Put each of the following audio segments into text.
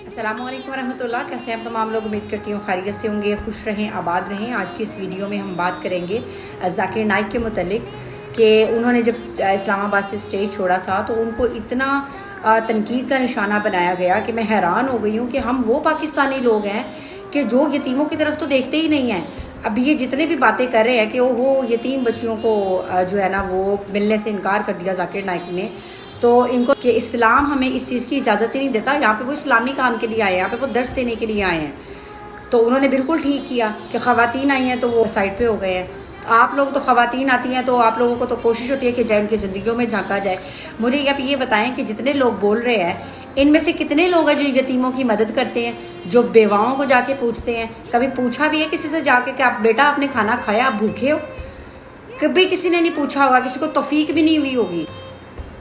अस्सलामुअलैकुम वरहमतुल्लाह। कैसे हैं तमाम लोग? उम्मीद करती हूँ खैरियत से होंगे, खुश रहें, आबाद रहें। आज की इस वीडियो में हम बात करेंगे जाकिर नाइक के मुतल्लिक कि उन्होंने जब इस्लामाबाद से स्टेज छोड़ा था तो उनको इतना तनकीद का निशाना बनाया गया कि मैं हैरान हो गई हूँ कि हम वो पाकिस्तानी लोग हैं कि जो यतीमों की तरफ तो देखते ही नहीं हैं। अब ये जितने भी बातें कर रहे हैं कि वो यतीम बच्चियों को जो है ना वो मिलने से इनकार कर दिया जाकिर नाइक ने, तो इनको कि इस्लाम हमें इस चीज़ की इजाज़त ही नहीं देता। यहाँ पे वो इस्लामी काम के लिए आए हैं, यहाँ पे वो दर्स देने के लिए आए हैं। तो उन्होंने बिल्कुल ठीक किया कि ख़वातीन आई हैं तो वो साइड पे हो गए हैं। आप लोग तो ख़वातीन आती हैं तो आप लोगों को तो कोशिश होती है कि जाए उनकी ज़िंदगियों में झांका जाए। मुझे आप ये बताएं कि जितने लोग बोल रहे हैं इनमें से कितने लोग हैं जो यतीमों की मदद करते हैं, जो बेवाओं को जाके पूछते हैं? कभी पूछा भी है किसी से जाके कि आप बेटा आपने खाना खाया, आप भूखे हो? कभी किसी ने नहीं पूछा होगा, किसी को तौफीक भी नहीं हुई होगी।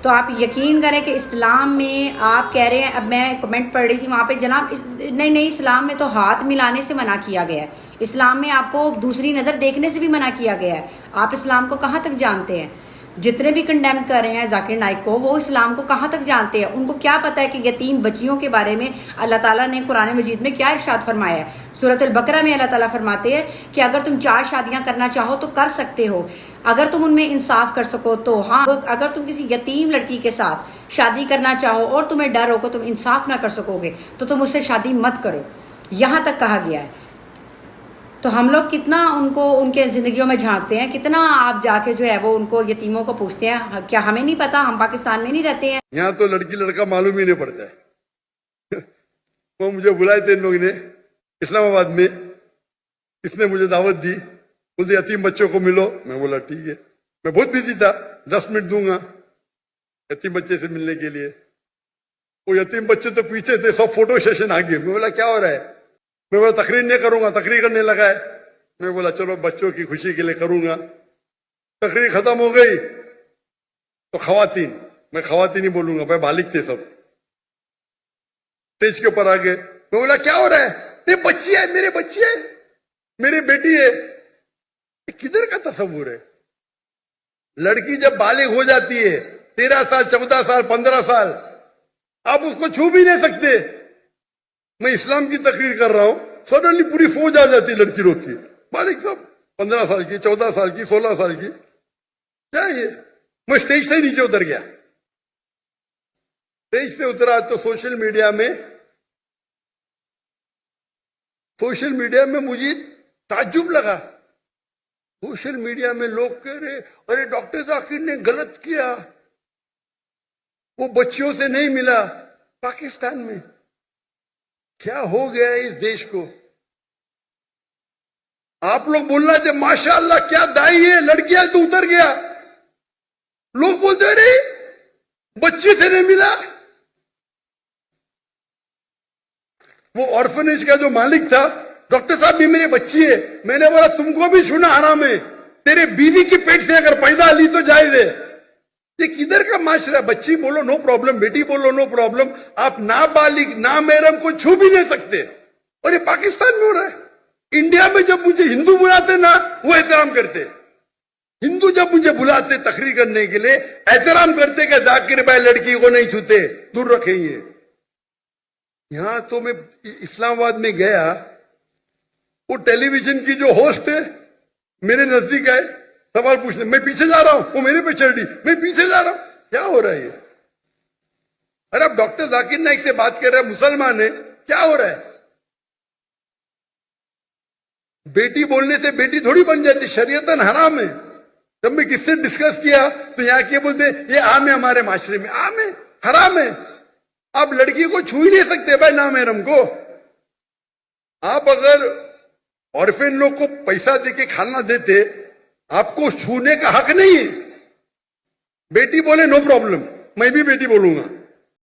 तो आप यकीन करें कि इस्लाम में आप कह रहे हैं, अब मैं कमेंट पढ़ रही थी वहाँ पे, जनाब नहीं, इस्लाम में तो हाथ मिलाने से मना किया गया है, इस्लाम में आपको दूसरी नज़र देखने से भी मना किया गया है। आप इस्लाम को कहाँ तक जानते हैं? जितने भी कंडेम कर रहे हैं जाकिर नाइक को, वो इस्लाम को कहाँ तक जानते हैं? उनको क्या पता है कि यतीम बच्चियों के बारे में अल्लाह ताला ने कुरान मजीद में क्या इरशाद फरमाया है? सूरत अल बकरा में अल्लाह ताला फरमाते हैं कि अगर तुम 4 शादियां करना चाहो तो कर सकते हो, अगर तुम उनमें इंसाफ कर सको तो। हाँ, अगर तुम किसी यतीम लड़की के साथ शादी करना चाहो और तुम्हें डर हो कि तुम इंसाफ ना कर सकोगे तो तुम उससे शादी मत करो, यहाँ तक कहा गया है। तो हम लोग कितना उनको उनके ज़िंदगियों में झांकते हैं, कितना आप जाके जो है वो उनको यतीमों को पूछते हैं? क्या हमें नहीं पता? हम पाकिस्तान में नहीं रहते हैं? यहाँ तो लड़की लड़का मालूम ही नहीं पड़ता है। वो मुझे बुलाए थे इन लोगों ने इस्लामाबाद में, इसने मुझे दावत दी, बोलते यतीम बच्चों को मिलो। मैं बोला ठीक है, मैं बहुत बिजी था, 10 मिनट दूंगा यतीम बच्चे से मिलने के लिए। वो यतीम बच्चे तो पीछे थे, सब फोटो सेशन आ गए। मैं बोला क्या हो रहा है? मैं बोला तकरीर नहीं करूंगा, तकरीर करने लगा है। मैं बोला चलो बच्चों की खुशी के लिए करूंगा। तकरीर खत्म हो गई तो खवातीन, मैं खवातीन ही बोलूंगा, भाई बालिग थे सब, स्टेज के ऊपर आ गए। मैं बोला क्या हो रहा है? ये बच्ची है, मेरे बच्ची है, मेरी बेटी है। किधर का तस्वुर है? लड़की जब बालिग हो जाती है 13 साल, 14 साल, 15 साल, आप उसको छू भी नहीं सकते। मैं इस्लाम की तकरीर कर रहा हूं, सडनली पूरी फौज आ जाती लड़की लोग की, बालिग सब 15 साल की, 14 साल की, 16 साल की। क्या ये? मैं स्टेज से ही नीचे उतर गया। स्टेज से उतरा तो सोशल मीडिया में मुझे ताज्जुब लगा। सोशल मीडिया में लोग कह रहे अरे डॉक्टर जाकिर ने गलत किया, वो बच्चियों से नहीं मिला। पाकिस्तान में क्या हो गया है इस देश को? आप लोग बोलना चाहिए माशाअल्लाह क्या दाई है, लड़कियां तो उतर गया। लोग बोलते अरे बच्ची से नहीं मिला। वो ऑर्फनेज का जो मालिक था, डॉक्टर साहब भी मेरी बच्ची है। मैंने बोला तुमको भी छूना हराम है, तेरे बीवी की पेट से अगर पैदा ली तो जायज है। ये किधर का माशरा? बच्ची बोलो नो प्रॉब्लम, बेटी बोलो नो प्रॉब्लम, आप नाबालिग ना महरम को छू भी नहीं सकते। और ये पाकिस्तान में हो रहा है। इंडिया में जब मुझे हिंदू बुलाते ना, वो एहतराम करते। हिंदू जब मुझे बुलाते तकरीर करने के लिए, एहतराम करते कि जाकिर भाई लड़की को नहीं छूते, दूर रखेंगे। यहां तो मैं इस्लामाबाद में गया, वो टेलीविजन की जो होस्ट है मेरे नजदीक आए सवाल पूछने, मैं पीछे जा रहा हूं, वो मेरे पे चढ़ दी, मैं पीछे जा रहा हूं। क्या हो रहा है ये? अरे आप डॉक्टर जाकिर नाइक से बात कर रहे हैं, मुसलमान है, क्या हो रहा है? बेटी बोलने से बेटी थोड़ी बन जाती, शरीयतन हराम है। जब मैं किससे डिस्कस किया तो यहाँ के बोलते ये आम है, हमारे माशरे में आम है, हराम है। आप लड़की को छू ही नहीं सकते भाई ना महरम को। आप अगर ऑर्फेन लोग को पैसा देके खाना देते, आपको छूने का हक नहीं है। बेटी बोले नो प्रॉब्लम, मैं भी बेटी बोलूंगा।